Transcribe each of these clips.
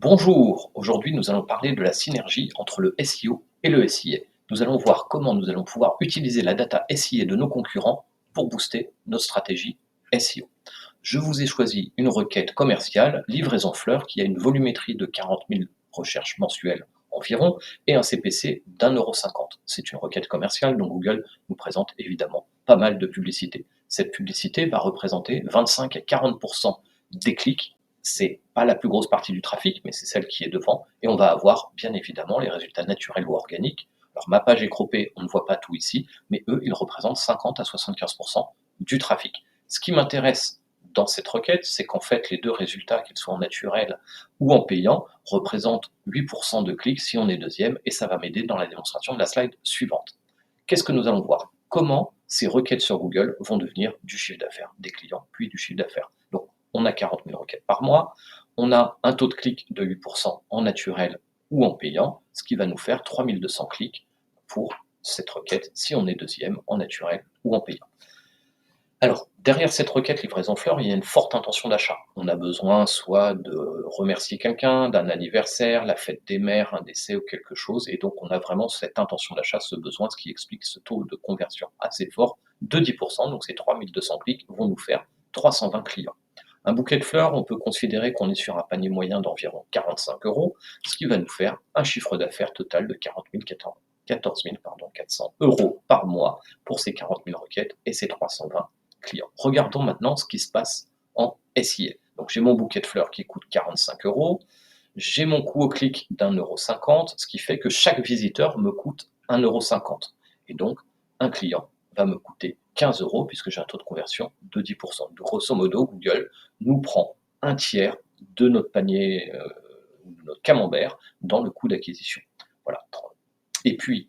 Bonjour, aujourd'hui nous allons parler de la synergie entre le SEO et le SIA. Nous allons voir comment nous allons pouvoir utiliser la data SIA de nos concurrents pour booster notre stratégie SEO. Je vous ai choisi une requête commerciale, livraison fleurs, qui a une volumétrie de 40 000 recherches mensuelles environ et un CPC d'1,50 €. C'est une requête commerciale dont Google nous présente évidemment pas mal de publicité. Cette publicité va représenter 25 à 40% des clics. C'est pas la plus grosse partie du trafic, mais c'est celle qui est devant. Et on va avoir bien évidemment les résultats naturels ou organiques. Alors ma page est croppée, on ne voit pas tout ici, mais eux, ils représentent 50 à 75% du trafic. Ce qui m'intéresse dans cette requête, c'est qu'en fait, les deux résultats, qu'ils soient en naturel ou en payant, représentent 8% de clics si on est deuxième, et ça va m'aider dans la démonstration de la slide suivante. Qu'est-ce que nous allons voir? Comment ces requêtes sur Google vont devenir du chiffre d'affaires des clients, puis du chiffre d'affaires. Donc, on a 40 000 requêtes par mois, on a un taux de clic de 8% en naturel ou en payant, ce qui va nous faire 3200 clics pour cette requête si on est deuxième en naturel ou en payant. Alors, derrière cette requête livraison fleurs, il y a une forte intention d'achat. On a besoin soit de remercier quelqu'un, d'un anniversaire, la fête des mères, un décès ou quelque chose, et donc on a vraiment cette intention d'achat, ce besoin, ce qui explique ce taux de conversion assez fort de 10%, donc ces 3200 clics vont nous faire 320 clients. Un bouquet de fleurs, on peut considérer qu'on est sur un panier moyen d'environ 45 €, ce qui va nous faire un chiffre d'affaires total de 14 400 € par mois pour ces 40 000 requêtes et ces 320 clients. Regardons maintenant ce qui se passe en SIA. Donc j'ai mon bouquet de fleurs qui coûte 45 €, j'ai mon coût au clic d'1,50 €, ce qui fait que chaque visiteur me coûte 1,50 €. Et donc, un client va me coûter 15 € puisque j'ai un taux de conversion de 10%. Grosso modo, Google nous prend un tiers de notre panier, de notre camembert dans le coût d'acquisition. Voilà. Et puis,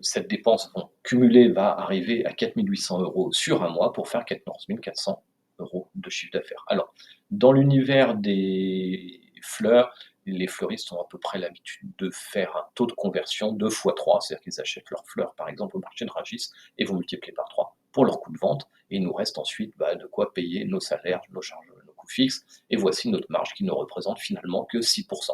cette dépense cumulée va arriver à 4 800 € sur un mois pour faire 14 400 € de chiffre d'affaires. Alors, dans l'univers des fleurs, les fleuristes ont à peu près l'habitude de faire un taux de conversion 2 fois 3, c'est-à-dire qu'ils achètent leurs fleurs, par exemple, au marché de Rungis et vont multiplier par 3 pour leur coût de vente, et il nous reste ensuite, de quoi payer nos salaires, nos charges, nos coûts fixes, et voici notre marge qui ne représente finalement que 6%.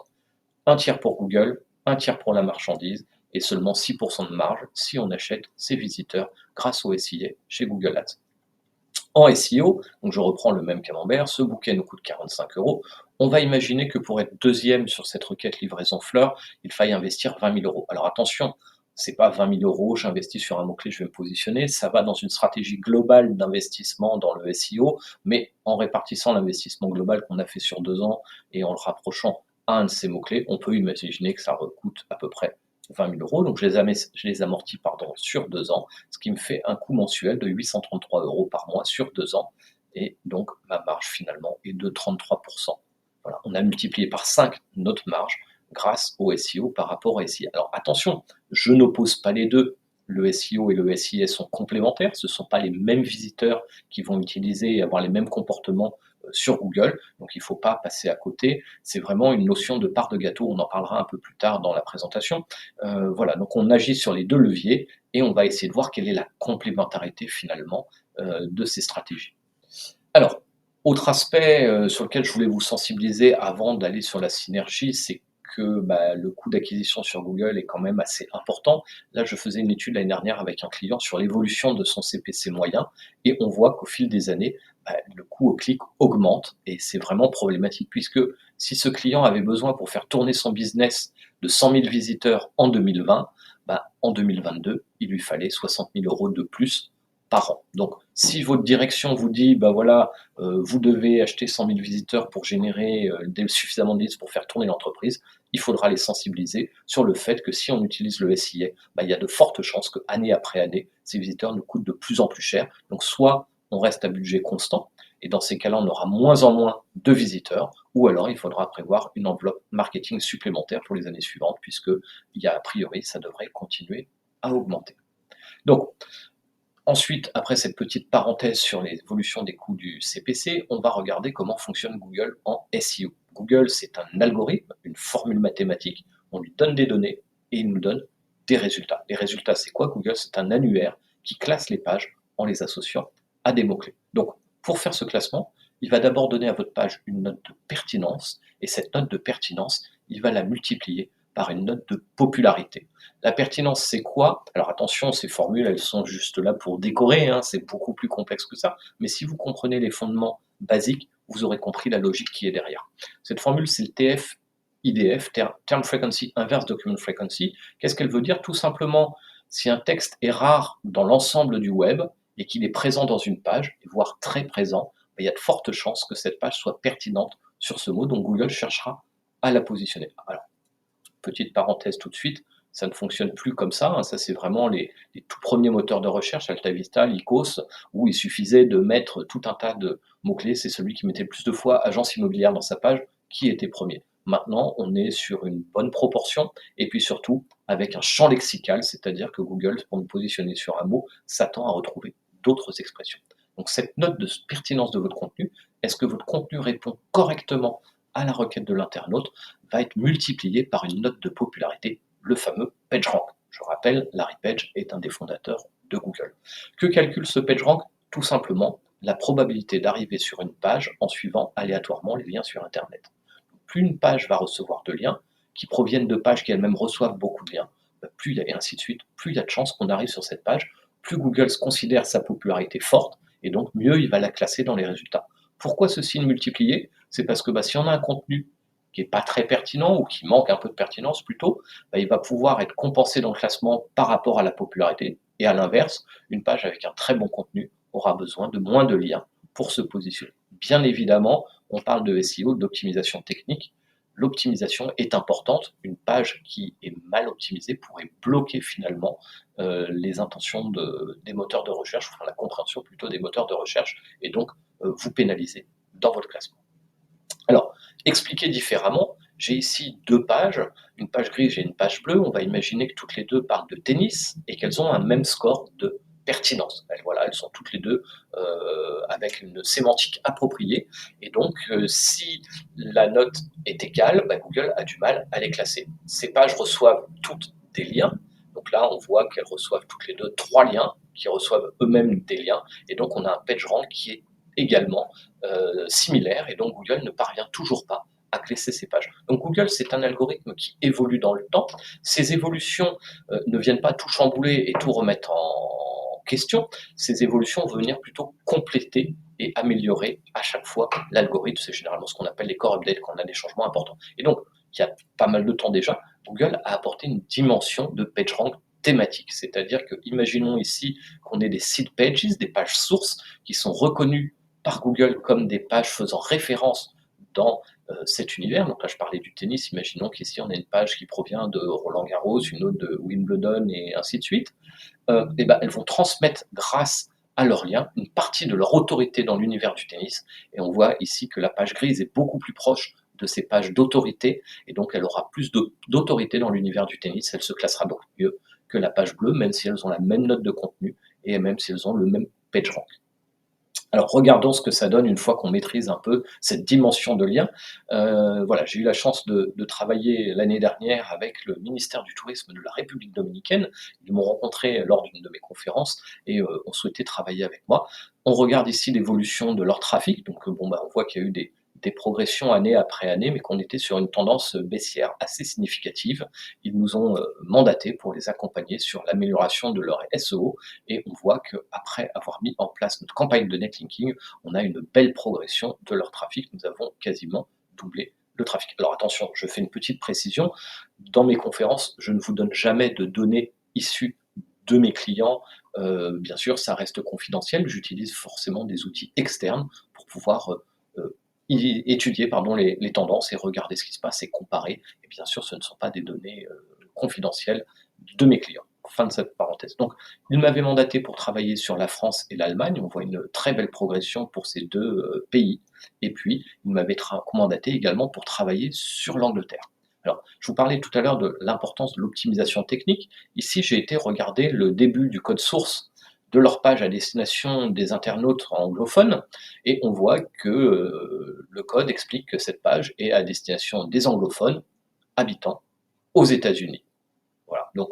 Un tiers pour Google, un tiers pour la marchandise et seulement 6% de marge si on achète ses visiteurs grâce au SIA chez Google Ads. En SEO, donc je reprends le même camembert, ce bouquet nous coûte 45 €. On va imaginer que pour être deuxième sur cette requête livraison fleurs, il faille investir 20 000 €. Alors attention, c'est pas 20 000 €, j'investis sur un mot-clé, je vais me positionner, ça va dans une stratégie globale d'investissement dans le SEO, mais en répartissant l'investissement global qu'on a fait sur 2 ans et en le rapprochant à un de ces mots-clés, on peut imaginer que ça recoûte à peu près 20 000 €. Donc je les amortis sur 2 ans, ce qui me fait un coût mensuel de 833 € par mois sur 2 ans, et donc ma marge finalement est de 33%. Voilà, on a multiplié par 5 notre marge grâce au SEO par rapport au SIA. Alors attention, je n'oppose pas les deux. Le SEO et le SIA sont complémentaires, ce ne sont pas les mêmes visiteurs qui vont utiliser et avoir les mêmes comportements sur Google, donc il ne faut pas passer à côté. C'est vraiment une notion de part de gâteau, on en parlera un peu plus tard dans la présentation. Voilà, donc on agit sur les deux leviers et on va essayer de voir quelle est la complémentarité finalement de ces stratégies. Alors, autre aspect sur lequel je voulais vous sensibiliser avant d'aller sur la synergie, c'est que le coût d'acquisition sur Google est quand même assez important. Là, je faisais une étude l'année dernière avec un client sur l'évolution de son CPC moyen et on voit qu'au fil des années, le coût au clic augmente et c'est vraiment problématique puisque si ce client avait besoin pour faire tourner son business de 100 000 visiteurs en 2020, en 2022, il lui fallait 60 000 € de plus par an. Donc, si votre direction vous dit, voilà, vous devez acheter 100 000 visiteurs pour générer suffisamment de leads pour faire tourner l'entreprise, il faudra les sensibiliser sur le fait que si on utilise le SIA, il y a de fortes chances que année après année, ces visiteurs nous coûtent de plus en plus cher. Donc, soit on reste à budget constant, et dans ces cas-là, on aura moins en moins de visiteurs, ou alors il faudra prévoir une enveloppe marketing supplémentaire pour les années suivantes, puisque a priori, ça devrait continuer à augmenter. Donc, ensuite, après cette petite parenthèse sur l'évolution des coûts du CPC, on va regarder comment fonctionne Google en SEO. Google, c'est un algorithme, une formule mathématique. On lui donne des données et il nous donne des résultats. Les résultats, c'est quoi Google? C'est un annuaire qui classe les pages en les associant à des mots-clés. Donc, pour faire ce classement, il va d'abord donner à votre page une note de pertinence et cette note de pertinence, il va la multiplier par une note de popularité. La pertinence, c'est quoi? Alors attention, ces formules, elles sont juste là pour décorer, hein, c'est beaucoup plus complexe que ça, mais si vous comprenez les fondements basiques, vous aurez compris la logique qui est derrière. Cette formule, c'est le TF-IDF, Term Frequency Inverse Document Frequency. Qu'est-ce qu'elle veut dire? Tout simplement, si un texte est rare dans l'ensemble du web et qu'il est présent dans une page, voire très présent, il y a de fortes chances que cette page soit pertinente sur ce mot, donc Google cherchera à la positionner. Alors, petite parenthèse tout de suite, ça ne fonctionne plus comme ça, hein, ça c'est vraiment les tout premiers moteurs de recherche, AltaVista, Lycos, où il suffisait de mettre tout un tas de mots-clés, c'est celui qui mettait le plus de fois agence immobilière dans sa page qui était premier. Maintenant, on est sur une bonne proportion, et puis surtout avec un champ lexical, c'est-à-dire que Google, pour nous positionner sur un mot, s'attend à retrouver d'autres expressions. Donc cette note de pertinence de votre contenu, est-ce que votre contenu répond correctement à la requête de l'internaute, va être multiplié par une note de popularité, le fameux PageRank. Je rappelle, Larry Page est un des fondateurs de Google. Que calcule ce PageRank? Tout simplement la probabilité d'arriver sur une page en suivant aléatoirement les liens sur Internet. Plus une page va recevoir de liens, qui proviennent de pages qui elles-mêmes reçoivent beaucoup de liens, plus il y a, et ainsi de suite, plus il y a de chances qu'on arrive sur cette page, plus Google considère sa popularité forte, et donc mieux il va la classer dans les résultats. Pourquoi ce signe multiplié? C'est parce que si on a un contenu qui n'est pas très pertinent ou qui manque un peu de pertinence plutôt, il va pouvoir être compensé dans le classement par rapport à la popularité. Et à l'inverse, une page avec un très bon contenu aura besoin de moins de liens pour se positionner. Bien évidemment, on parle de SEO, d'optimisation technique. L'optimisation est importante. Une page qui est mal optimisée pourrait bloquer finalement les intentions des moteurs de recherche, enfin la compréhension plutôt des moteurs de recherche, et donc vous pénaliser dans votre classement. Alors, expliquer différemment, j'ai ici deux pages, une page grise et une page bleue. On va imaginer que toutes les deux parlent de tennis et qu'elles ont un même score de pertinence. Voilà, elles sont toutes les deux avec une sémantique appropriée. Et donc, si la note est égale, Google a du mal à les classer. Ces pages reçoivent toutes des liens. Donc là, on voit qu'elles reçoivent toutes les deux 3 liens, qui reçoivent eux-mêmes des liens. Et donc, on a un PageRank qui est également similaires, et donc Google ne parvient toujours pas à classer ces pages. Donc Google, c'est un algorithme qui évolue dans le temps. Ces évolutions ne viennent pas tout chambouler et tout remettre en question. Ces évolutions vont venir plutôt compléter et améliorer à chaque fois l'algorithme. C'est généralement ce qu'on appelle les core updates quand on a des changements importants. Et donc, il y a pas mal de temps déjà, Google a apporté une dimension de PageRank thématique. C'est-à-dire que, imaginons ici qu'on ait des seed pages, des pages sources qui sont reconnues par Google comme des pages faisant référence dans cet univers. Donc là, je parlais du tennis. Imaginons qu'ici, on a une page qui provient de Roland Garros, une autre de Wimbledon, et ainsi de suite. Elles vont transmettre, grâce à leurs liens, une partie de leur autorité dans l'univers du tennis. Et on voit ici que la page grise est beaucoup plus proche de ces pages d'autorité, et donc elle aura plus d'autorité dans l'univers du tennis. Elle se classera donc mieux que la page bleue, même si elles ont la même note de contenu et même si elles ont le même PageRank. Alors regardons ce que ça donne une fois qu'on maîtrise un peu cette dimension de lien. Voilà, j'ai eu la chance de travailler l'année dernière avec le ministère du Tourisme de la République dominicaine. Ils m'ont rencontré lors d'une de mes conférences et ont souhaité travailler avec moi. On regarde ici l'évolution de leur trafic, donc on voit qu'il y a eu des progressions année après année, mais qu'on était sur une tendance baissière assez significative. Ils nous ont mandatés pour les accompagner sur l'amélioration de leur SEO, et on voit qu'après avoir mis en place notre campagne de netlinking, on a une belle progression de leur trafic. Nous avons quasiment doublé le trafic. Alors attention, je fais une petite précision. Dans mes conférences, je ne vous donne jamais de données issues de mes clients. Bien sûr, ça reste confidentiel. J'utilise forcément des outils externes pour pouvoir étudier les tendances et regarder ce qui se passe et comparer. Et bien sûr, ce ne sont pas des données confidentielles de mes clients. Fin de cette parenthèse. Donc, il m'avait mandaté pour travailler sur la France et l'Allemagne. On voit une très belle progression pour ces deux pays. Et puis, il m'avait mandaté également pour travailler sur l'Angleterre. Alors, je vous parlais tout à l'heure de l'importance de l'optimisation technique. Ici, j'ai été regarder le début du code source de leur page à destination des internautes anglophones, et on voit que le code explique que cette page est à destination des anglophones habitant aux États-Unis. Voilà. Donc,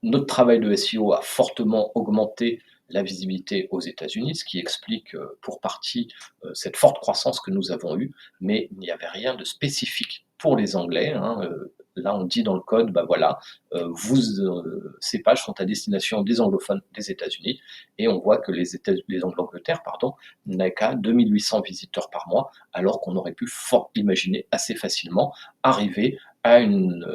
notre travail de SEO a fortement augmenté la visibilité aux États-Unis, ce qui explique, pour partie, cette forte croissance que nous avons eue, mais il n'y avait rien de spécifique pour les Anglais, hein, là on dit dans le code, bah, voilà, ces pages sont à destination des anglophones des États-Unis et on voit que l'Angleterre, pardon, n'a qu'à 2 800 visiteurs par mois, alors qu'on aurait pu fort imaginer assez facilement arriver à une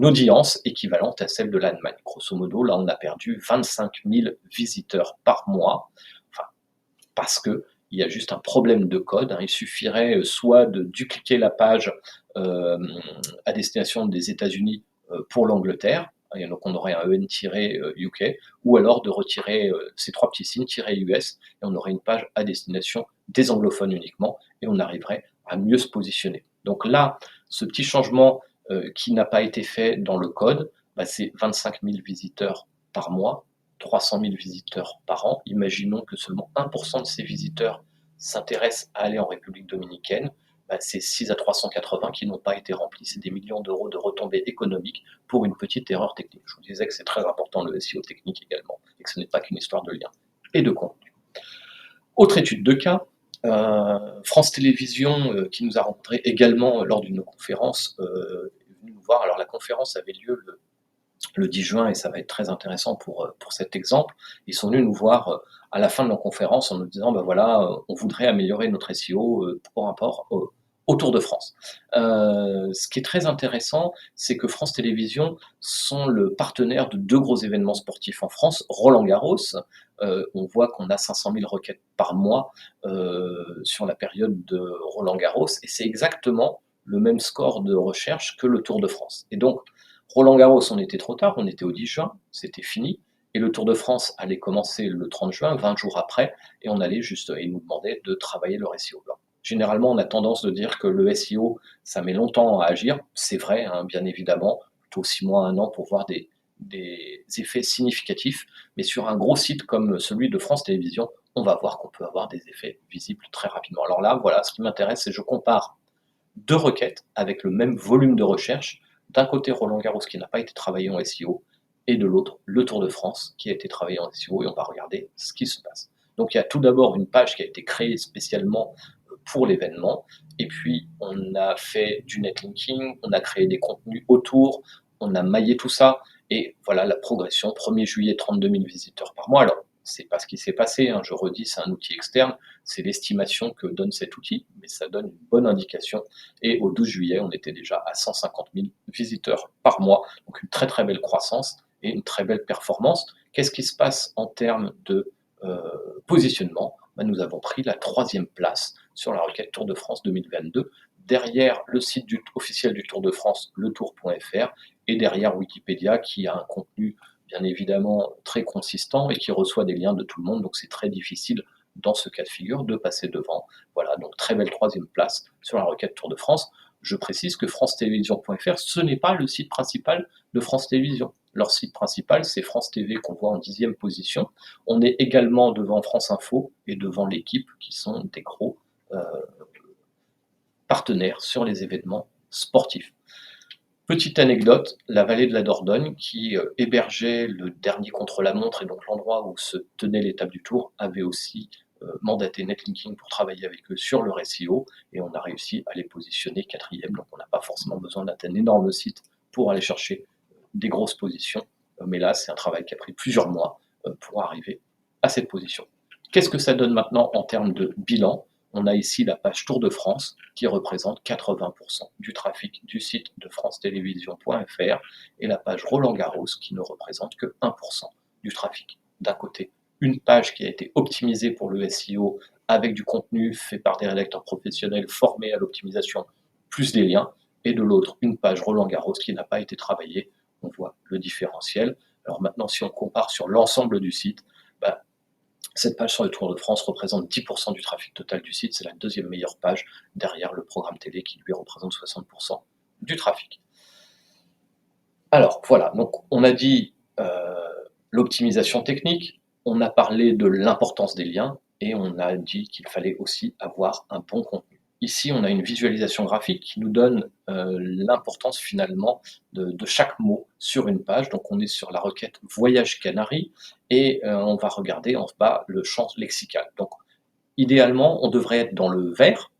audience équivalente à celle de l'Allemagne. Grosso modo, là, on a perdu 25 000 visiteurs par mois, enfin, parce qu'il y a juste un problème de code, hein. Il suffirait soit de dupliquer la page à destination des États-Unis pour l'Angleterre, et donc on aurait un EN-UK, ou alors de retirer ces trois petits signes "US", et on aurait une page à destination des anglophones uniquement, et on arriverait à mieux se positionner. Donc là, ce petit changement qui n'a pas été fait dans le code, bah, c'est 25 000 visiteurs par mois, 300 000 visiteurs par an. Imaginons que seulement 1% de ces visiteurs s'intéressent à aller en République dominicaine. Bah, c'est 6 à 380 qui n'ont pas été remplis. C'est des millions d'euros de retombées économiques pour une petite erreur technique. Je vous disais que c'est très important le SEO technique également, et que ce n'est pas qu'une histoire de lien et de contenu. Autre étude de cas, France Télévisions, qui nous a rencontrés également lors d'une de nos conférences, est venue nous voir. Alors la conférence avait lieu le 10 juin et ça va être très intéressant pour cet exemple. Ils sont venus nous voir à la fin de la conférence en nous disant, ben voilà, on voudrait améliorer notre SEO par rapport au Tour de France. Ce qui est très intéressant, c'est que France Télévisions sont le partenaire de deux gros événements sportifs en France, Roland-Garros. On voit qu'on a 500 000 requêtes par mois sur la période de Roland-Garros et c'est exactement le même score de recherche que le Tour de France. Et donc, Roland-Garros, on était trop tard, on était au 10 juin, c'était fini. Et le Tour de France allait commencer le 30 juin, 20 jours après, et on allait juste, et nous demandait de travailler leur SEO. Alors, généralement, on a tendance de dire que le SEO, ça met longtemps à agir. C'est vrai, hein, bien évidemment, plutôt 6 mois, 1 an pour voir des effets significatifs. Mais sur un gros site comme celui de France Télévisions, on va voir qu'on peut avoir des effets visibles très rapidement. Alors là, voilà, ce qui m'intéresse, c'est que je compare deux requêtes avec le même volume de recherche. D'un côté, Roland-Garros qui n'a pas été travaillé en SEO, et de l'autre, le Tour de France qui a été travaillé en SEO, et on va regarder ce qui se passe. Donc il y a tout d'abord une page qui a été créée spécialement pour l'événement, et puis on a fait du netlinking, on a créé des contenus autour, on a maillé tout ça, et voilà la progression. 1er juillet, 32 000 visiteurs par mois. Alors, c'est pas ce qui s'est passé, hein, je redis, c'est un outil externe, c'est l'estimation que donne cet outil, mais ça donne une bonne indication. Et au 12 juillet, on était déjà à 150 000 visiteurs par mois, donc une très très belle croissance et une très belle performance. Qu'est-ce qui se passe en termes de positionnement? Ben, nous avons pris la 3e place sur la requête Tour de France 2022, derrière le site officiel du Tour de France, letour.fr, et derrière Wikipédia, qui a un contenu bien évidemment très consistant et qui reçoit des liens de tout le monde, donc c'est très difficile dans ce cas de figure de passer devant. Voilà, donc très belle 3e place sur la requête Tour de France. Je précise que francetélévision.fr, ce n'est pas le site principal de France Télévisions. Leur site principal, c'est France TV qu'on voit en 10e position. On est également devant France Info et devant L'Équipe, qui sont des gros partenaires sur les événements sportifs. Petite anecdote, la vallée de la Dordogne, qui hébergeait le dernier contre-la-montre et donc l'endroit où se tenait l'étape du Tour, avait aussi mandaté Netlinking pour travailler avec eux sur leur SEO, et on a réussi à les positionner 4e, donc on n'a pas forcément besoin d'un énorme site pour aller chercher des grosses positions, mais là c'est un travail qui a pris plusieurs mois pour arriver à cette position. Qu'est-ce que ça donne maintenant en termes de bilan? On a ici la page Tour de France qui représente 80% du trafic du site de francetélévisions.fr, et la page Roland-Garros qui ne représente que 1% du trafic. D'un côté, une page qui a été optimisée pour le SEO avec du contenu fait par des rédacteurs professionnels formés à l'optimisation, plus des liens, et de l'autre, une page Roland-Garros qui n'a pas été travaillée. On voit le différentiel. Alors maintenant, si on compare sur l'ensemble du site, bah, cette page sur le Tour de France représente 10% du trafic total du site, c'est la 2e meilleure page derrière le programme télé qui lui représente 60% du trafic. Alors voilà, donc on a dit l'optimisation technique, on a parlé de l'importance des liens, et on a dit qu'il fallait aussi avoir un bon contenu. Ici, on a une visualisation graphique qui nous donne, l'importance finalement de chaque mot sur une page. Donc on est sur la requête voyage Canaries et on va regarder en bas le champ lexical. Donc idéalement, on devrait être dans le vert,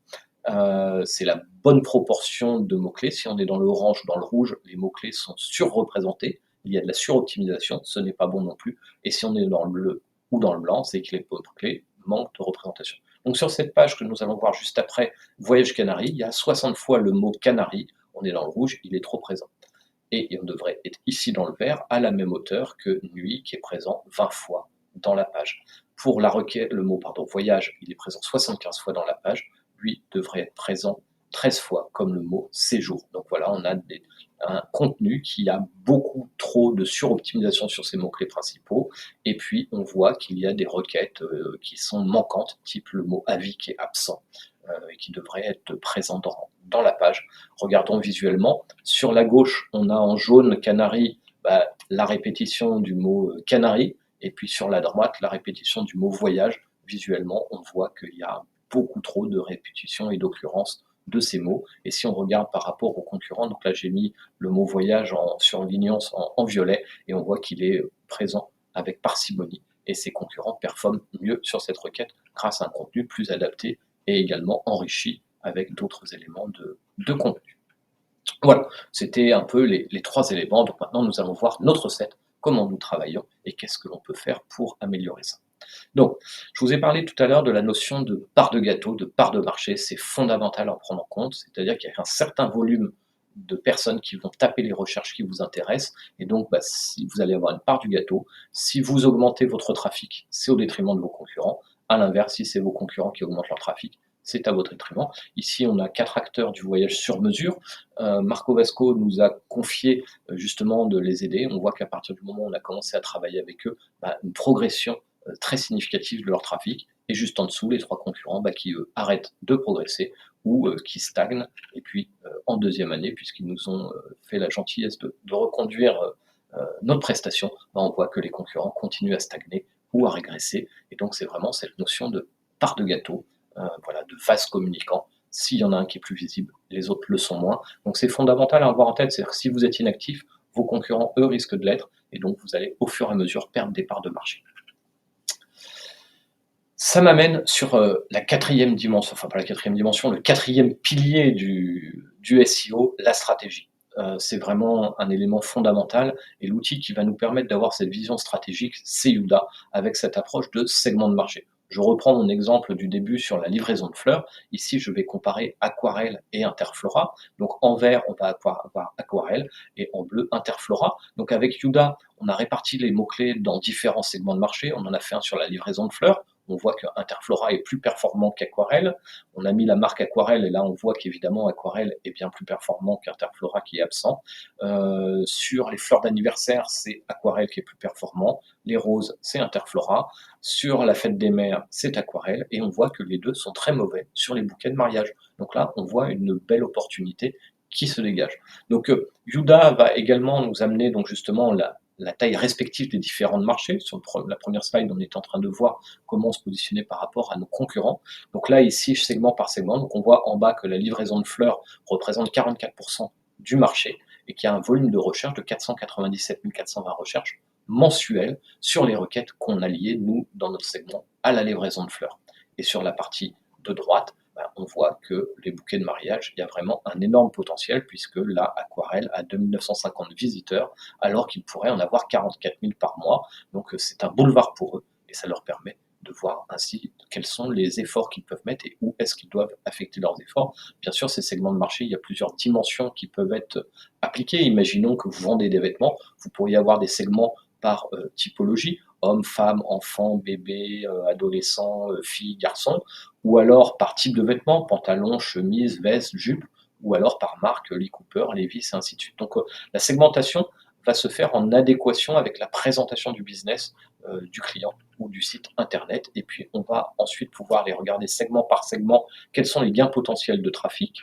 c'est la bonne proportion de mots-clés. Si on est dans le orange, dans le rouge, les mots-clés sont surreprésentés. Il y a de la suroptimisation, ce n'est pas bon non plus. Et si on est dans le bleu ou dans le blanc, c'est que les mots-clés manquent de représentation. Donc sur cette page que nous allons voir juste après, Voyage Canaries, il y a 60 fois le mot Canaries. On est dans le rouge, il est trop présent. Et on devrait être ici dans le vert, à la même hauteur que nuit, qui est présent 20 fois dans la page. Pour la requête, le mot pardon, voyage, il est présent 75 fois dans la page, lui devrait être présent 13 fois, comme le mot séjour. Donc voilà, on a un contenu qui a beaucoup trop de suroptimisation sur ces mots-clés principaux, et puis on voit qu'il y a des requêtes qui sont manquantes, type le mot avis qui est absent, et qui devrait être présent dans la page. Regardons visuellement. Sur la gauche, on a en jaune canari la répétition du mot canari, et puis sur la droite, la répétition du mot voyage. Visuellement, on voit qu'il y a beaucoup trop de répétitions et d'occurrences de ces mots. Et si on regarde par rapport aux concurrents, donc là j'ai mis le mot voyage en surlignance en violet, et on voit qu'il est présent avec parcimonie, et ses concurrents performent mieux sur cette requête grâce à un contenu plus adapté et également enrichi avec d'autres éléments de contenu. Voilà, c'était un peu les 3 éléments. Donc maintenant, nous allons voir notre recette, comment nous travaillons et qu'est-ce que l'on peut faire pour améliorer ça. Donc, je vous ai parlé tout à l'heure de la notion de part de gâteau, de part de marché. C'est fondamental à en prendre en compte, c'est-à-dire qu'il y a un certain volume de personnes qui vont taper les recherches qui vous intéressent, et donc si vous allez avoir une part du gâteau. Si vous augmentez votre trafic, c'est au détriment de vos concurrents. À l'inverse, si c'est vos concurrents qui augmentent leur trafic, c'est à votre détriment. Ici, on a 4 acteurs du voyage sur mesure. Marco Vasco nous a confié justement de les aider. On voit qu'à partir du moment où on a commencé à travailler avec eux, une progression très significative de leur trafic, et juste en dessous, les 3 concurrents qui, arrêtent de progresser ou qui stagnent. Et puis, en deuxième année, puisqu'ils nous ont fait la gentillesse de reconduire notre prestation, on voit que les concurrents continuent à stagner ou à régresser. Et donc, c'est vraiment cette notion de part de gâteau, voilà, de vase communicant. S'il y en a un qui est plus visible, les autres le sont moins. Donc, c'est fondamental à avoir en tête. C'est-à-dire que si vous êtes inactif, vos concurrents, eux, risquent de l'être. Et donc, vous allez au fur et à mesure perdre des parts de marché. Ça m'amène sur la quatrième dimension, enfin pas la quatrième dimension, le quatrième pilier du SEO, la stratégie. C'est vraiment un élément fondamental, et l'outil qui va nous permettre d'avoir cette vision stratégique, c'est Youda, avec cette approche de segment de marché. Je reprends mon exemple du début sur la livraison de fleurs. Ici, je vais comparer Aquarelle et Interflora. Donc en vert, on va avoir Aquarelle, et en bleu, Interflora. Donc avec Youda, on a réparti les mots-clés dans différents segments de marché. On en a fait un sur la livraison de fleurs. On voit que Interflora est plus performant qu'Aquarelle. On a mis la marque Aquarelle, et là on voit qu'évidemment Aquarelle est bien plus performant qu'Interflora qui est absent. Sur les fleurs d'anniversaire, c'est Aquarelle qui est plus performant. Les roses, c'est Interflora. Sur la fête des mères, c'est Aquarelle. Et on voit que les deux sont très mauvais sur les bouquets de mariage. Donc là, on voit une belle opportunité qui se dégage. Donc Youda va également nous amener donc justement la taille respective des différents marchés. Sur la première slide, on est en train de voir comment se positionner par rapport à nos concurrents. Donc là, ici, segment par segment, donc on voit en bas que la livraison de fleurs représente 44% du marché, et qu'il y a un volume de recherche de 497 420 recherches mensuelles sur les requêtes qu'on a liées, nous, dans notre segment, à la livraison de fleurs. Et sur la partie de droite, on voit que les bouquets de mariage, il y a vraiment un énorme potentiel, puisque là, Aquarelle a 2 950 visiteurs, alors qu'ils pourraient en avoir 44 000 par mois. Donc c'est un boulevard pour eux, et ça leur permet de voir ainsi quels sont les efforts qu'ils peuvent mettre et où est-ce qu'ils doivent affecter leurs efforts. Bien sûr, ces segments de marché, il y a plusieurs dimensions qui peuvent être appliquées. Imaginons que vous vendez des vêtements, vous pourriez avoir des segments par typologie, hommes, femmes, enfants, bébés, adolescents, filles, garçons, ou alors par type de vêtements, pantalon, chemise, veste, jupe, ou alors par marque, Lee Cooper, Levi's, et ainsi de suite. Donc la segmentation va se faire en adéquation avec la présentation du business du client ou du site internet, et puis on va ensuite pouvoir les regarder segment par segment, quels sont les gains potentiels de trafic.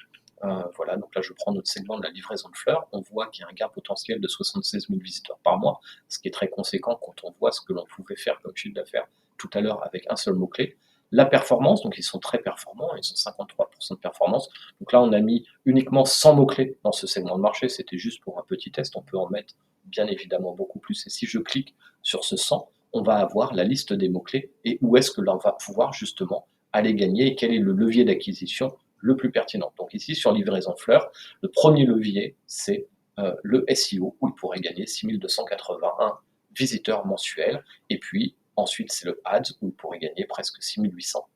Voilà, donc là je prends notre segment de la livraison de fleurs, on voit qu'il y a un gain potentiel de 76 000 visiteurs par mois, ce qui est très conséquent quand on voit ce que l'on pouvait faire comme chiffre d'affaires tout à l'heure avec un seul mot-clé. La performance, donc ils sont très performants, ils ont 53 de performance. Donc là, on a mis uniquement 100 mots-clés dans ce segment de marché, c'était juste pour un petit test, on peut en mettre bien évidemment beaucoup plus et si je clique sur ce 100, on va avoir la liste des mots-clés et où est-ce que l'on va pouvoir justement aller gagner et quel est le levier d'acquisition le plus pertinent. Donc ici, sur livraison fleurs, le premier levier, c'est le SEO, où il pourrait gagner 6281 visiteurs mensuels. Et puis, ensuite, c'est le Ads, où il pourrait gagner presque 5800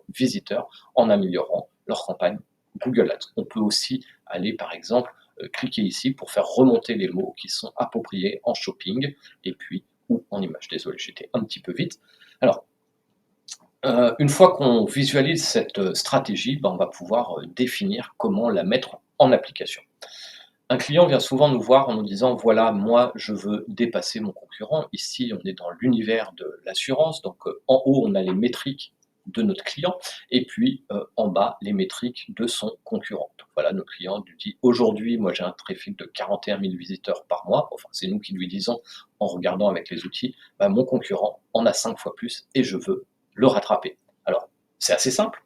visiteurs en améliorant leur campagne Google Ads. On peut aussi aller, par exemple, cliquer ici pour faire remonter les mots qui sont appropriés en shopping et puis ou en image. Désolé, j'étais un petit peu vite. Alors, une fois qu'on visualise cette stratégie, ben, on va pouvoir définir comment la mettre en application. Un client vient souvent nous voir en nous disant: «Voilà, moi, je veux dépasser mon concurrent». Ici, on est dans l'univers de l'assurance, donc en haut, on a les métriques de notre client et puis, en bas, les métriques de son concurrent. Donc voilà, notre client nous dit: «Aujourd'hui, moi, j'ai un trafic de 41 000 visiteurs par mois». Enfin, c'est nous qui lui disons en regardant avec les outils: «Bah, mon concurrent en a 5 fois plus et je veux le rattraper». Alors, c'est assez simple.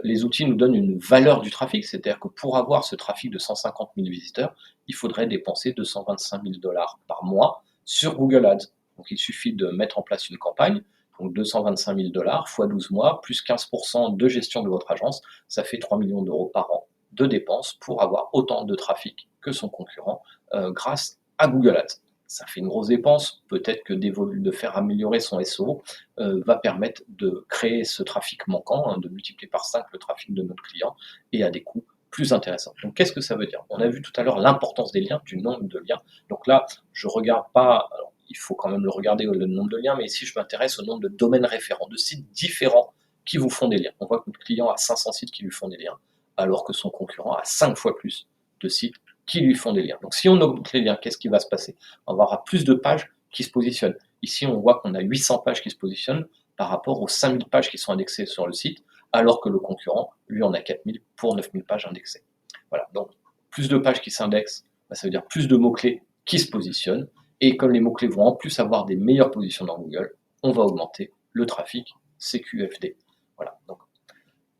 Les outils nous donnent une valeur du trafic, c'est-à-dire que pour avoir ce trafic de 150 000 visiteurs, il faudrait dépenser 225 000 par mois sur Google Ads. Donc il suffit de mettre en place une campagne, donc 225 000 fois 12 mois, plus 15% de gestion de votre agence, ça fait 3 millions d'euros par an de dépenses pour avoir autant de trafic que son concurrent grâce à Google Ads. Ça fait une grosse dépense, peut-être que de faire améliorer son SEO va permettre de créer ce trafic manquant, hein, de multiplier par 5 le trafic de notre client et à des coûts plus intéressants. Donc qu'est-ce que ça veut dire? On a vu tout à l'heure l'importance des liens, du nombre de liens. Donc là, je regarde pas, alors il faut quand même le regarder le nombre de liens, mais ici je m'intéresse au nombre de domaines référents, de sites différents qui vous font des liens. On voit que notre client a 500 sites qui lui font des liens, alors que son concurrent a 5 fois plus de sites qui lui font des liens. Donc si on augmente les liens, qu'est-ce qui va se passer? On va avoir plus de pages qui se positionnent. Ici, on voit qu'on a 800 pages qui se positionnent par rapport aux 5000 pages qui sont indexées sur le site, alors que le concurrent, lui, en a 4000 pour 9000 pages indexées. Voilà, donc plus de pages qui s'indexent, bah, ça veut dire plus de mots-clés qui se positionnent, et comme les mots-clés vont en plus avoir des meilleures positions dans Google, on va augmenter le trafic CQFD. Voilà, donc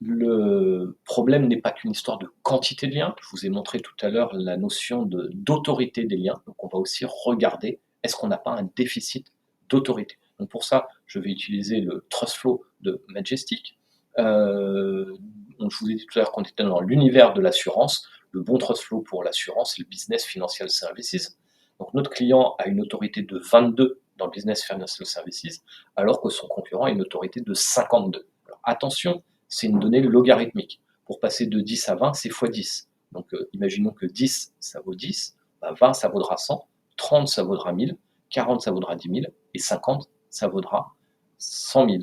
le problème n'est pas qu'une histoire de quantité de liens. Je vous ai montré tout à l'heure la notion d'autorité des liens. Donc on va aussi regarder, est-ce qu'on n'a pas un déficit d'autorité? Donc pour ça, je vais utiliser le Trust Flow de Majestic. Donc je vous ai dit tout à l'heure qu'on était dans l'univers de l'assurance. Le bon Trust Flow pour l'assurance, c'est le Business Financial Services. Donc notre client a une autorité de 22 dans le Business Financial Services, alors que son concurrent a une autorité de 52. Alors attention, c'est une donnée logarithmique. Pour passer de 10 à 20, c'est x 10. Donc imaginons que 10, ça vaut 10, bah, 20, ça vaudra 100, 30, ça vaudra 1000, 40, ça vaudra 10 000, et 50, ça vaudra 100 000.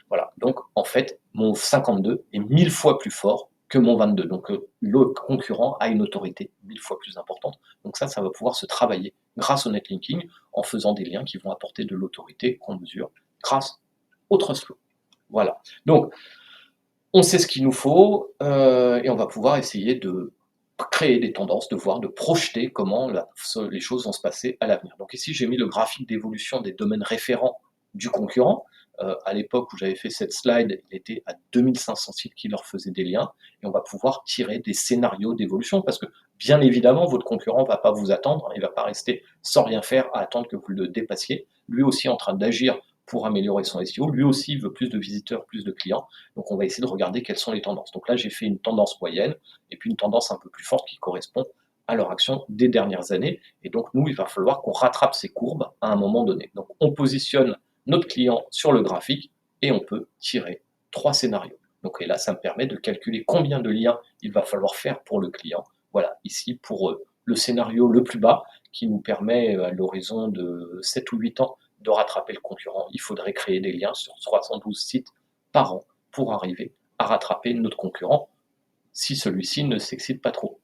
Voilà, donc en fait, mon 52 est 1000 fois plus fort que mon 22. Donc le concurrent a une autorité 1000 fois plus importante. Donc ça va pouvoir se travailler grâce au netlinking en faisant des liens qui vont apporter de l'autorité qu'on mesure grâce au trust flow. Voilà. Donc, on sait ce qu'il nous faut et on va pouvoir essayer de créer des tendances, de voir, de projeter comment les choses vont se passer à l'avenir. Donc ici, j'ai mis le graphique d'évolution des domaines référents du concurrent. À l'époque où j'avais fait cette slide, il était à 2500 sites qui leur faisaient des liens et on va pouvoir tirer des scénarios d'évolution parce que bien évidemment, votre concurrent ne va pas vous attendre, il ne va pas rester sans rien faire à attendre que vous le dépassiez. Lui aussi en train d'agir pour améliorer son SEO, lui aussi veut plus de visiteurs, plus de clients. Donc on va essayer de regarder quelles sont les tendances. Donc là, j'ai fait une tendance moyenne et puis une tendance un peu plus forte qui correspond à leur action des dernières années. Et donc nous, il va falloir qu'on rattrape ces courbes à un moment donné. Donc on positionne notre client sur le graphique et on peut tirer 3 scénarios. Donc et là, ça me permet de calculer combien de liens il va falloir faire pour le client. Voilà, ici pour le scénario le plus bas qui nous permet à l'horizon de 7 ou 8 ans de rattraper le concurrent. Il faudrait créer des liens sur 312 sites par an pour arriver à rattraper notre concurrent si celui-ci ne s'excite pas trop.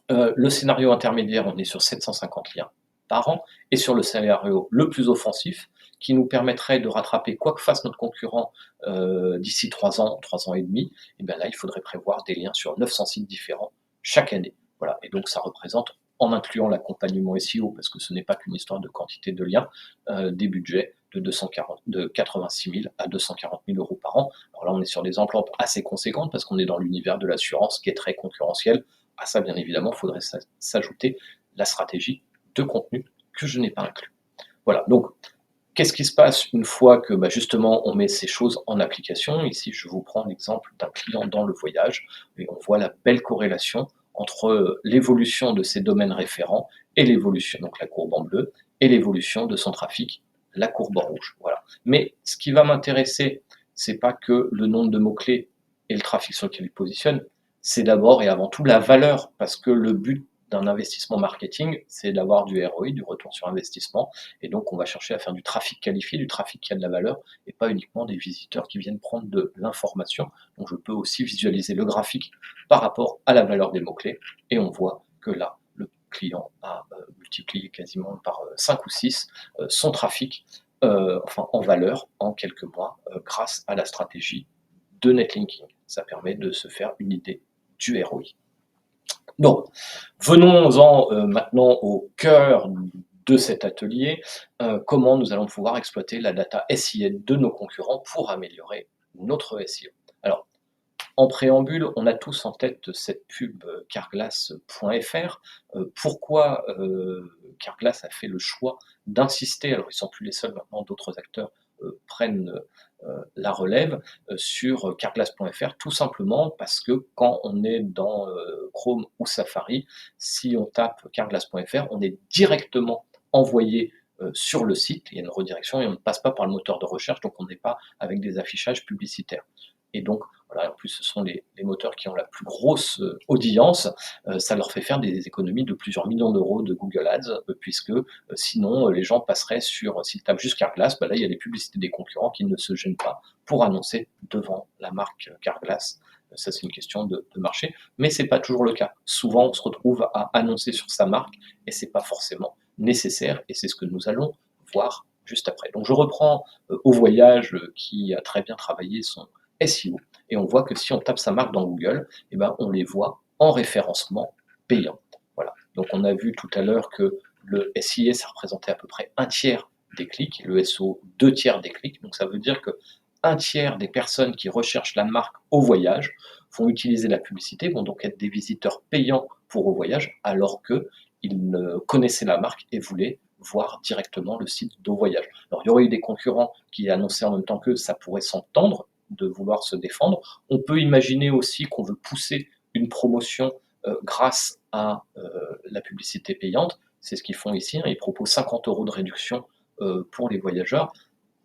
Le scénario intermédiaire, on est sur 750 liens par an, et sur le scénario le plus offensif, qui nous permettrait de rattraper quoi que fasse notre concurrent d'ici 3 ans et demi, et bien là, il faudrait prévoir des liens sur 900 sites différents chaque année. Voilà, et donc ça représente en incluant l'accompagnement SEO, parce que ce n'est pas qu'une histoire de quantité de liens, des budgets de 86 000 à 240 000 euros par an. Alors là, on est sur des enveloppes assez conséquentes parce qu'on est dans l'univers de l'assurance qui est très concurrentiel. À ça, bien évidemment, il faudrait s'ajouter la stratégie de contenu que je n'ai pas inclus. Voilà, donc qu'est-ce qui se passe une fois que justement on met ces choses en application? Ici, je vous prends l'exemple d'un client dans le voyage et on voit la belle corrélation entre l'évolution de ses domaines référents et l'évolution, donc la courbe en bleu, et l'évolution de son trafic, la courbe en rouge. Voilà. Mais ce qui va m'intéresser, c'est pas que le nombre de mots-clés et le trafic sur lequel il positionne, c'est d'abord et avant tout la valeur, parce que le but d'un investissement marketing, c'est d'avoir du ROI, du retour sur investissement, et donc, on va chercher à faire du trafic qualifié, du trafic qui a de la valeur, et pas uniquement des visiteurs qui viennent prendre de l'information. Donc, je peux aussi visualiser le graphique par rapport à la valeur des mots-clés, et on voit que là, le client a multiplié quasiment par 5 ou 6 son trafic, en valeur, en quelques mois, grâce à la stratégie de netlinking. Ça permet de se faire une idée du ROI. Donc, venons-en maintenant au cœur de cet atelier, comment nous allons pouvoir exploiter la data SIA de nos concurrents pour améliorer notre SEO. Alors, en préambule, on a tous en tête cette pub Carglass.fr. Pourquoi Carglass a fait le choix d'insister, alors ils ne sont plus les seuls maintenant, d'autres acteurs prennent la relève sur Carglass.fr, tout simplement parce que quand on est dans Chrome ou Safari, si on tape Carglass.fr, on est directement envoyé sur le site, il y a une redirection et on ne passe pas par le moteur de recherche, donc on n'est pas avec des affichages publicitaires. Et donc, voilà, en plus, ce sont les moteurs qui ont la plus grosse audience. Ça leur fait faire des économies de plusieurs millions d'euros de Google Ads, puisque sinon, les gens passeraient sur, s'ils tapent juste Carglass, là, il y a les publicités des concurrents qui ne se gênent pas pour annoncer devant la marque Carglass. Ça, c'est une question de marché, mais c'est pas toujours le cas. Souvent, on se retrouve à annoncer sur sa marque et c'est pas forcément nécessaire, et c'est ce que nous allons voir juste après. Donc, je reprends Au Voyage, qui a très bien travaillé son SEO, et on voit que si on tape sa marque dans Google, on les voit en référencement payant. Voilà. Donc on a vu tout à l'heure que le SIA, ça représentait à peu près un tiers des clics, et le SEO, 2 tiers des clics. Donc ça veut dire que un tiers des personnes qui recherchent la marque Au Voyage vont utiliser la publicité, vont donc être des visiteurs payants pour Au Voyage, alors qu'ils connaissaient la marque et voulaient voir directement le site d'Au Voyage. Alors il y aurait eu des concurrents qui annonçaient en même temps qu'eux, ça pourrait s'entendre de vouloir se défendre. On peut imaginer aussi qu'on veut pousser une promotion grâce à la publicité payante. C'est ce qu'ils font ici, hein. Ils proposent 50 € de réduction pour les voyageurs.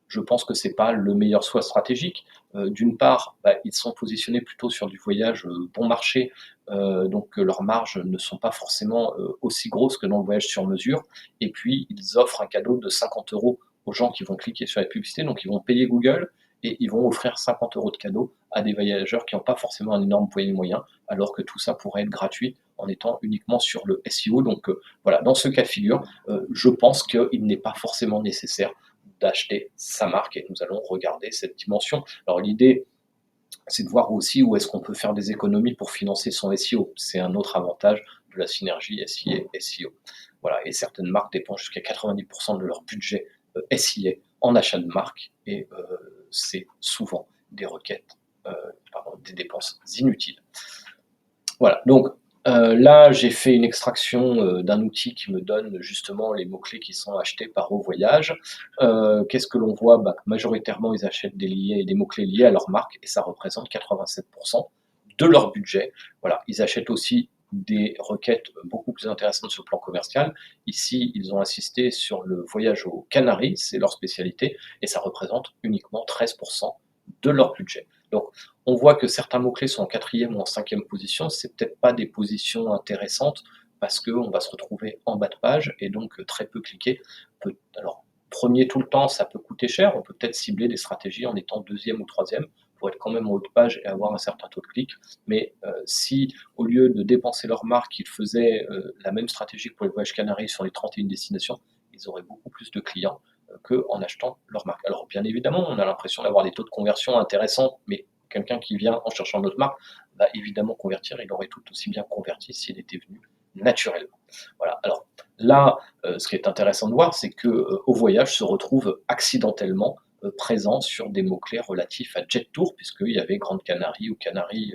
Je pense que c'est pas le meilleur choix stratégique. D'une part, ils sont positionnés plutôt sur du voyage bon marché, donc leurs marges ne sont pas forcément aussi grosses que dans le voyage sur mesure. Et puis, ils offrent un cadeau de 50 € aux gens qui vont cliquer sur la publicité, donc ils vont payer Google et ils vont offrir 50 € de cadeau à des voyageurs qui n'ont pas forcément un énorme poignet de moyens, alors que tout ça pourrait être gratuit en étant uniquement sur le SEO. Donc voilà, dans ce cas de figure, je pense qu'il n'est pas forcément nécessaire d'acheter sa marque, et nous allons regarder cette dimension. Alors l'idée, c'est de voir aussi où est-ce qu'on peut faire des économies pour financer son SEO. C'est un autre avantage de la synergie SIA-SEO. Voilà, et certaines marques dépensent jusqu'à 90% de leur budget SIA en achat de marque, et c'est souvent des requêtes, des dépenses inutiles. Voilà, donc là, j'ai fait une extraction d'un outil qui me donne justement les mots-clés qui sont achetés par Au Voyage. Qu'est-ce que l'on voit? Majoritairement, ils achètent des mots-clés liés à leur marque, et ça représente 87% de leur budget. Voilà, ils achètent aussi des requêtes beaucoup plus intéressantes sur le plan commercial. Ici, ils ont insisté sur le voyage aux Canaries, c'est leur spécialité, et ça représente uniquement 13% de leur budget. Donc, on voit que certains mots-clés sont en 4e ou en 5e position. C'est peut-être pas des positions intéressantes parce qu'on va se retrouver en bas de page et donc très peu cliqué. Alors, premier tout le temps, ça peut coûter cher. On peut peut-être cibler des stratégies en étant 2e ou 3e pour être quand même en haut de page et avoir un certain taux de clic. Mais si, au lieu de dépenser leur marque, ils faisaient la même stratégie que pour les voyages Canaries sur les 31 destinations, ils auraient beaucoup plus de clients qu'en achetant leur marque. Alors, bien évidemment, on a l'impression d'avoir des taux de conversion intéressants, mais quelqu'un qui vient en cherchant notre marque va évidemment convertir, il aurait tout aussi bien converti s'il était venu naturellement. Voilà, alors là, ce qui est intéressant de voir, c'est que, Au Voyage se retrouve accidentellement, présent sur des mots-clés relatifs à Jet-Tour puisqu'il y avait Grande Canarie ou Canaries,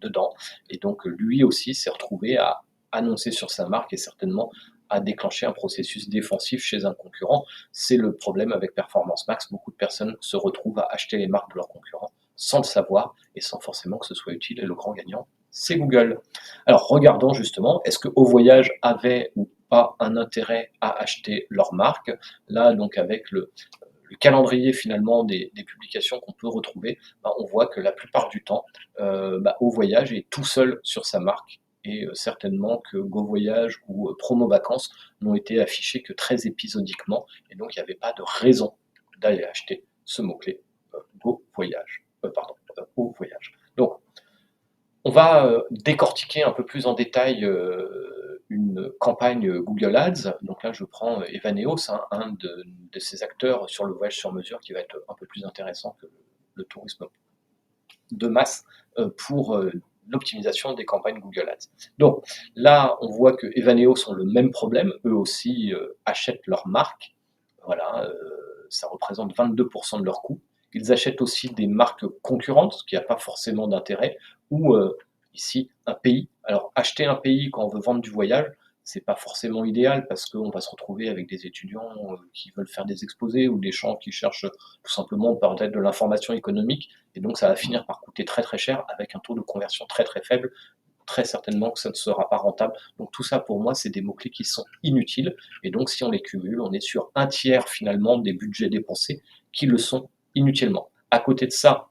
dedans et donc lui aussi s'est retrouvé à annoncer sur sa marque et certainement à déclencher un processus défensif chez un concurrent. C'est le problème avec Performance Max, beaucoup de personnes se retrouvent à acheter les marques de leurs concurrents sans le savoir et sans forcément que ce soit utile et le grand gagnant, c'est Google. Alors regardons justement, est-ce que Au Voyage avait ou pas un intérêt à acheter leur marque? Là, donc avec le calendrier finalement des publications qu'on peut retrouver, bah, on voit que la plupart du temps, Au Voyage est tout seul sur sa marque et certainement que Go Voyage ou Promo Vacances n'ont été affichés que très épisodiquement et donc il n'y avait pas de raison d'aller acheter ce mot-clé, Go Voyage, pardon, Au Voyage. Donc on va, décortiquer un peu plus en détail, une campagne, Google Ads. Donc là, je prends, Evaneos, hein, un de ces acteurs sur le voyage sur mesure qui va être un peu plus intéressant que le tourisme de masse, pour, l'optimisation des campagnes Google Ads. Donc là, on voit que Evaneos ont le même problème. Eux aussi, achètent leur marque. Voilà, ça représente 22 de leurs coûts. Ils achètent aussi des marques concurrentes, ce qui n'a pas forcément d'intérêt, ou ici un pays. Alors acheter un pays quand on veut vendre du voyage, c'est pas forcément idéal parce qu'on va se retrouver avec des étudiants qui veulent faire des exposés ou des gens qui cherchent tout simplement peut-être de l'information économique et donc ça va finir par coûter très très cher avec un taux de conversion très très faible. Très certainement que ça ne sera pas rentable. Donc tout ça pour moi, c'est des mots-clés qui sont inutiles. Et donc si on les cumule, on est sur un tiers finalement des budgets dépensés qui le sont inutilement. À côté de ça,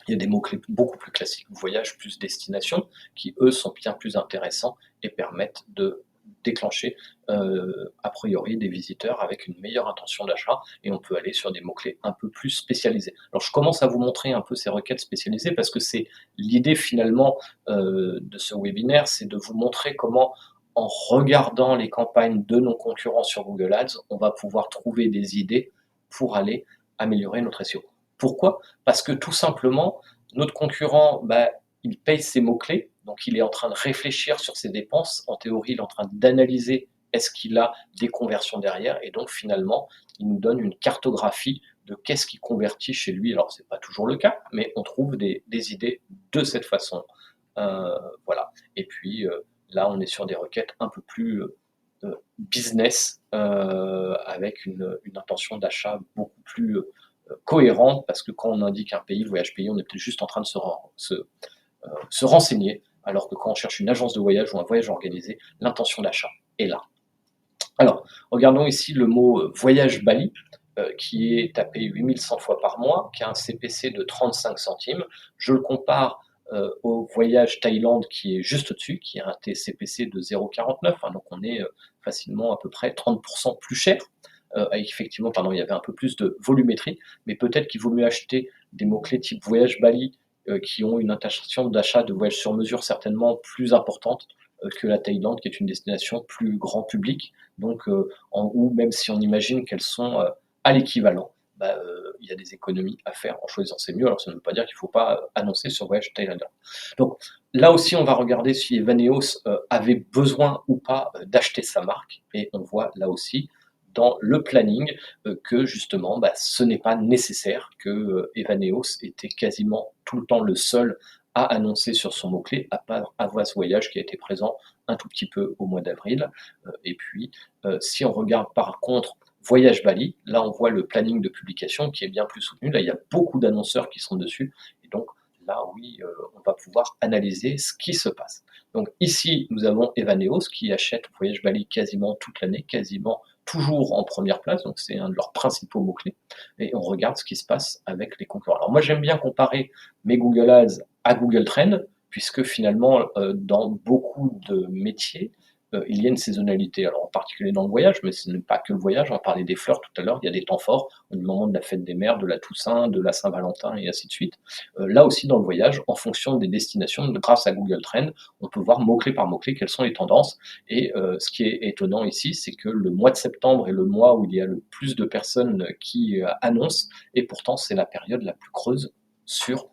il y a des mots-clés beaucoup plus classiques, voyage plus destination, qui eux sont bien plus intéressants et permettent de déclencher a priori des visiteurs avec une meilleure intention d'achat et on peut aller sur des mots-clés un peu plus spécialisés. Alors je commence à vous montrer un peu ces requêtes spécialisées parce que c'est l'idée finalement de ce webinaire, c'est de vous montrer comment en regardant les campagnes de nos concurrents sur Google Ads, on va pouvoir trouver des idées pour aller améliorer notre SEO. Pourquoi? Parce que tout simplement, notre concurrent, il paye ses mots-clés, donc il est en train de réfléchir sur ses dépenses. En théorie, il est en train d'analyser est-ce qu'il a des conversions derrière, et donc finalement, il nous donne une cartographie de qu'est-ce qui convertit chez lui. Alors, ce n'est pas toujours le cas, mais on trouve des idées de cette façon. Voilà. Et puis, là, on est sur des requêtes un peu plus business, avec une intention d'achat beaucoup plus cohérente, parce que quand on indique un pays, voyage pays, on est peut-être juste en train de se renseigner, alors que quand on cherche une agence de voyage ou un voyage organisé, l'intention d'achat est là. Alors, regardons ici le mot voyage Bali, qui est tapé 8100 fois par mois, qui a un CPC de 35 centimes. Je le compare au voyage Thaïlande qui est juste au-dessus, qui a un TCPC de 0,49, hein, donc on est facilement à peu près 30% plus cher. Effectivement, pardon, il y avait un peu plus de volumétrie, mais peut-être qu'il vaut mieux acheter des mots-clés type voyage Bali qui ont une intention d'achat de voyage sur mesure certainement plus importante que la Thaïlande, qui est une destination plus grand public. Donc, ou même si on imagine qu'elles sont à l'équivalent, il y a des économies à faire en choisissant c'est mieux. Alors, ça ne veut pas dire qu'il ne faut pas annoncer sur voyage thaïlandais. Donc, là aussi, on va regarder si Evaneos avait besoin ou pas d'acheter sa marque. Et on voit là aussi dans le planning que justement, ce n'est pas nécessaire que Evaneos était quasiment tout le temps le seul à annoncer sur son mot-clé, à part Avoise Voyage qui a été présent un tout petit peu au mois d'avril. Et puis, si on regarde par contre Voyage Bali, là on voit le planning de publication qui est bien plus soutenu. Là, il y a beaucoup d'annonceurs qui sont dessus. Et donc, là, oui, on va pouvoir analyser ce qui se passe. Donc ici, nous avons Evaneos qui achète Voyage Bali quasiment toute l'année, quasiment toujours en première place, donc c'est un de leurs principaux mots-clés, et on regarde ce qui se passe avec les concurrents. Alors moi j'aime bien comparer mes Google Ads à Google Trends, puisque finalement dans beaucoup de métiers, il y a une saisonnalité, alors en particulier dans le voyage, mais ce n'est pas que le voyage, on parlait des fleurs tout à l'heure, il y a des temps forts, au moment de la fête des mères, de la Toussaint, de la Saint-Valentin et ainsi de suite. Là aussi dans le voyage, en fonction des destinations, grâce à Google Trends, on peut voir mot-clé par mot-clé quelles sont les tendances. Et ce qui est étonnant ici, c'est que le mois de septembre est le mois où il y a le plus de personnes qui annoncent, et pourtant c'est la période la plus creuse sur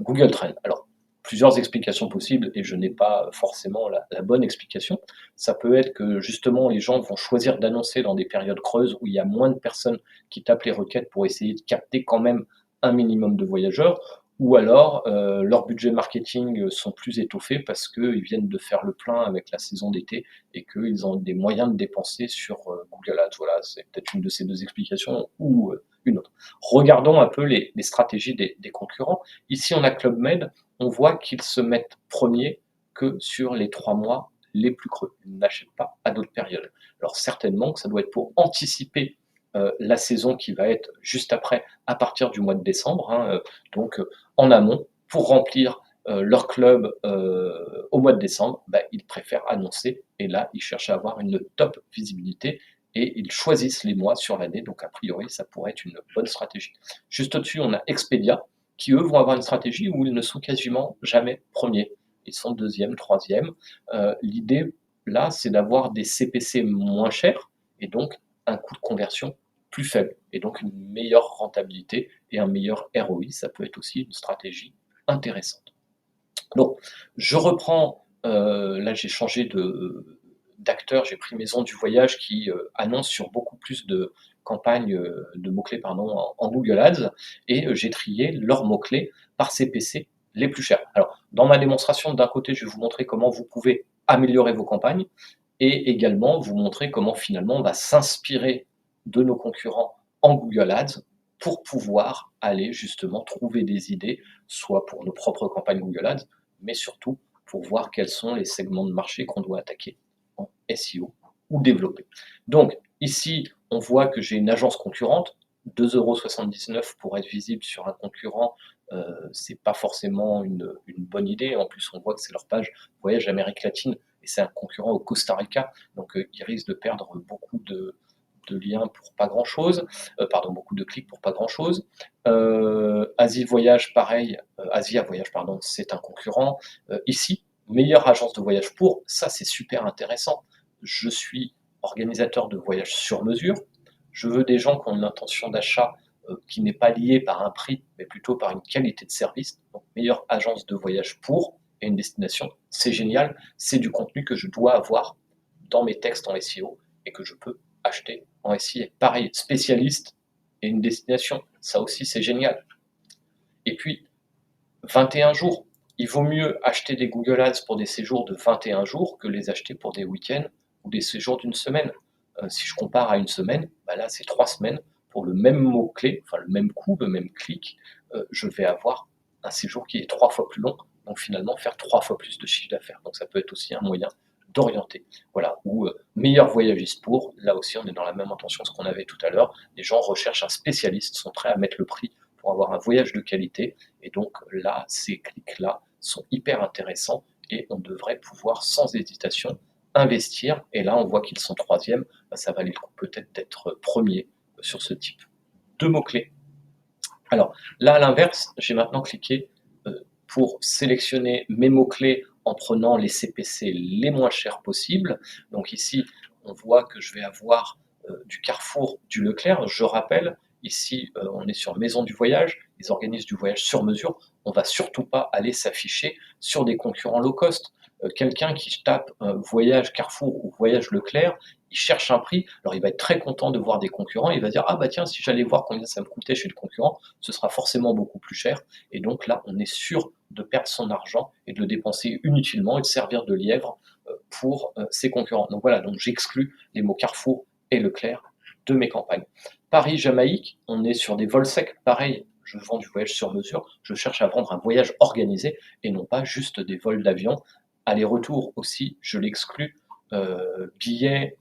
Google Trends. Alors, Plusieurs explications possibles et je n'ai pas forcément la bonne explication. Ça peut être que justement les gens vont choisir d'annoncer dans des périodes creuses où il y a moins de personnes qui tapent les requêtes pour essayer de capter quand même un minimum de voyageurs ou alors, leurs budgets marketing, sont plus étoffés parce qu'ils viennent de faire le plein avec la saison d'été et qu'ils ont des moyens de dépenser sur, Google Ads. Voilà, c'est peut-être une de ces 2 explications ou, une autre. Regardons un peu les stratégies des concurrents. Ici, on a Club Med, on voit qu'ils se mettent premiers que sur les 3 mois les plus creux. Ils n'achètent pas à d'autres périodes. Alors certainement que ça doit être pour anticiper, la saison qui va être juste après, à partir du mois de décembre, hein, donc en amont, pour remplir, leur club, au mois de décembre, bah, ils préfèrent annoncer et là, ils cherchent à avoir une top visibilité et ils choisissent les mois sur l'année, donc a priori, ça pourrait être une bonne stratégie. Juste au-dessus, on a Expedia qui, eux, vont avoir une stratégie où ils ne sont quasiment jamais premiers. Ils sont deuxième, troisième. L'idée, là, c'est d'avoir des CPC moins chers et donc un coût de conversion plus faible et donc une meilleure rentabilité et un meilleur ROI. Ça peut être aussi une stratégie intéressante. Donc, je reprends, là j'ai changé d'acteur, j'ai pris Maison du Voyage qui, annonce sur beaucoup plus de campagnes, de mots-clés pardon, en Google Ads et j'ai trié leurs mots-clés par CPC les plus chers. Alors, dans ma démonstration, d'un côté, je vais vous montrer comment vous pouvez améliorer vos campagnes et également vous montrer comment finalement on va s'inspirer de nos concurrents en Google Ads pour pouvoir aller justement trouver des idées, soit pour nos propres campagnes Google Ads, mais surtout pour voir quels sont les segments de marché qu'on doit attaquer en SEO ou développer. Donc ici, on voit que j'ai une agence concurrente, 2,79 € pour être visible sur un concurrent, c'est pas forcément une bonne idée. En plus, on voit que c'est leur page voyage Amérique latine et c'est un concurrent au Costa Rica, donc ils risquent de perdre beaucoup de liens pour pas grand-chose, pardon, beaucoup de clics pour pas grand-chose. Asie Voyage, pareil, Asia Voyage, pardon, c'est un concurrent. Ici, meilleure agence de voyage pour, ça c'est super intéressant. Je suis organisateur de voyages sur mesure. Je veux des gens qui ont une intention d'achat qui n'est pas liée par un prix, mais plutôt par une qualité de service. Donc, meilleure agence de voyage pour et une destination, c'est génial. C'est du contenu que je dois avoir dans mes textes en SEO et que je peux acheter en SIA. Pareil, spécialiste et une destination, ça aussi c'est génial. Et puis, 21 jours. Il vaut mieux acheter des Google Ads pour des séjours de 21 jours que les acheter pour des week-ends ou des séjours d'une semaine. Si je compare à une semaine, bah là c'est 3 semaines pour le même mot-clé, enfin le même coût, le même clic, je vais avoir un séjour qui est 3 fois plus long, donc finalement faire 3 fois plus de chiffre d'affaires. Donc ça peut être aussi un moyen d'orienter. Voilà, ou meilleur voyagiste pour, là aussi on est dans la même intention que ce qu'on avait tout à l'heure, les gens recherchent un spécialiste, sont prêts à mettre le prix pour avoir un voyage de qualité, et donc là, ces clics-là sont hyper intéressants et on devrait pouvoir sans hésitation investir. Et là, on voit qu'ils sont troisième, bah, ça valait le coup peut-être d'être premier sur ce type de mots-clés. Alors là, à l'inverse, j'ai maintenant cliqué pour sélectionner mes mots-clés en prenant les CPC les moins chers possibles. Donc ici, on voit que je vais avoir du Carrefour, du Leclerc. Je rappelle, ici, on est sur Maison du Voyage, ils organisent du voyage sur mesure. On ne va surtout pas aller s'afficher sur des concurrents low cost. Quelqu'un qui tape voyage Carrefour ou voyage Leclerc, il cherche un prix, alors il va être très content de voir des concurrents, il va dire ah bah tiens, si j'allais voir combien ça me coûtait chez le concurrent, ce sera forcément beaucoup plus cher. Et donc là, on est sûr de perdre son argent et de le dépenser inutilement et de servir de lièvre pour ses concurrents. Donc voilà, donc j'exclus les mots Carrefour et Leclerc de mes campagnes. Paris-Jamaïque, on est sur des vols secs, pareil, je vends du voyage sur mesure, je cherche à vendre un voyage organisé et non pas juste des vols d'avion. Aller-retour aussi, je l'exclus, billets,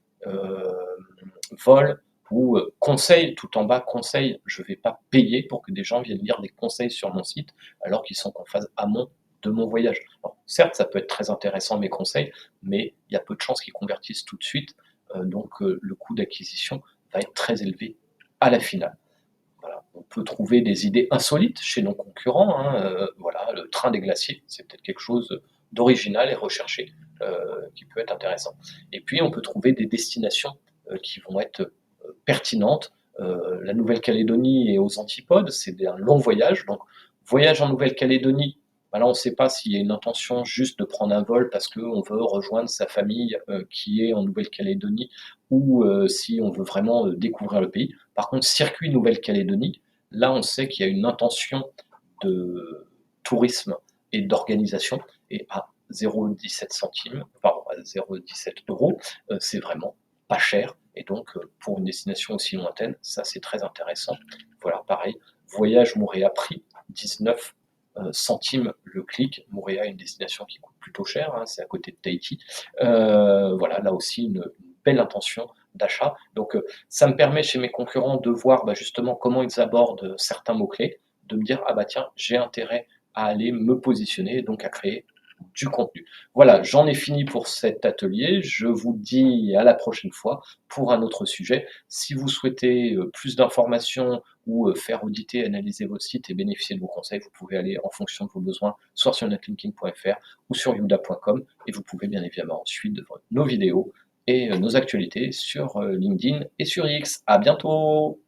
vol, ou conseils, tout en bas, conseils, je ne vais pas payer pour que des gens viennent lire des conseils sur mon site alors qu'ils sont en phase amont de mon voyage. Alors, certes, ça peut être très intéressant mes conseils, mais il y a peu de chances qu'ils convertissent tout de suite, donc le coût d'acquisition va être très élevé à la finale. Voilà. On peut trouver des idées insolites chez nos concurrents, hein, voilà, le train des glaciers, c'est peut-être quelque chose d'original et recherché qui peut être intéressant. Et puis on peut trouver des destinations qui vont être pertinentes. La Nouvelle-Calédonie et aux Antipodes, c'est un long voyage, donc voyage en Nouvelle-Calédonie, bah, là, on ne sait pas s'il y a une intention juste de prendre un vol parce qu'on veut rejoindre sa famille, qui est en Nouvelle-Calédonie ou si on veut vraiment, découvrir le pays. Par contre, circuit Nouvelle-Calédonie, là, on sait qu'il y a une intention de tourisme et d'organisation et à 0,17 centimes, pardon, à 0,17 €, c'est vraiment pas cher et donc pour une destination aussi lointaine, ça, c'est très intéressant. Voilà, pareil, voyage Moorea prix 19 centimes le clic. Moorea est une destination qui coûte plutôt cher, hein, c'est à côté de Tahiti. Voilà, là aussi une belle intention d'achat. Donc ça me permet chez mes concurrents de voir, bah, justement comment ils abordent certains mots-clés, de me dire: «Ah bah tiens, j'ai intérêt à aller me positionner, donc à créer du contenu». Voilà, j'en ai fini pour cet atelier. Je vous dis à la prochaine fois pour un autre sujet. Si vous souhaitez, plus d'informations ou, faire auditer, analyser votre site et bénéficier de vos conseils, vous pouvez aller en fonction de vos besoins, soit sur netlinking.fr ou sur youda.com et vous pouvez bien évidemment suivre nos vidéos et nos actualités sur, LinkedIn et sur X. À bientôt!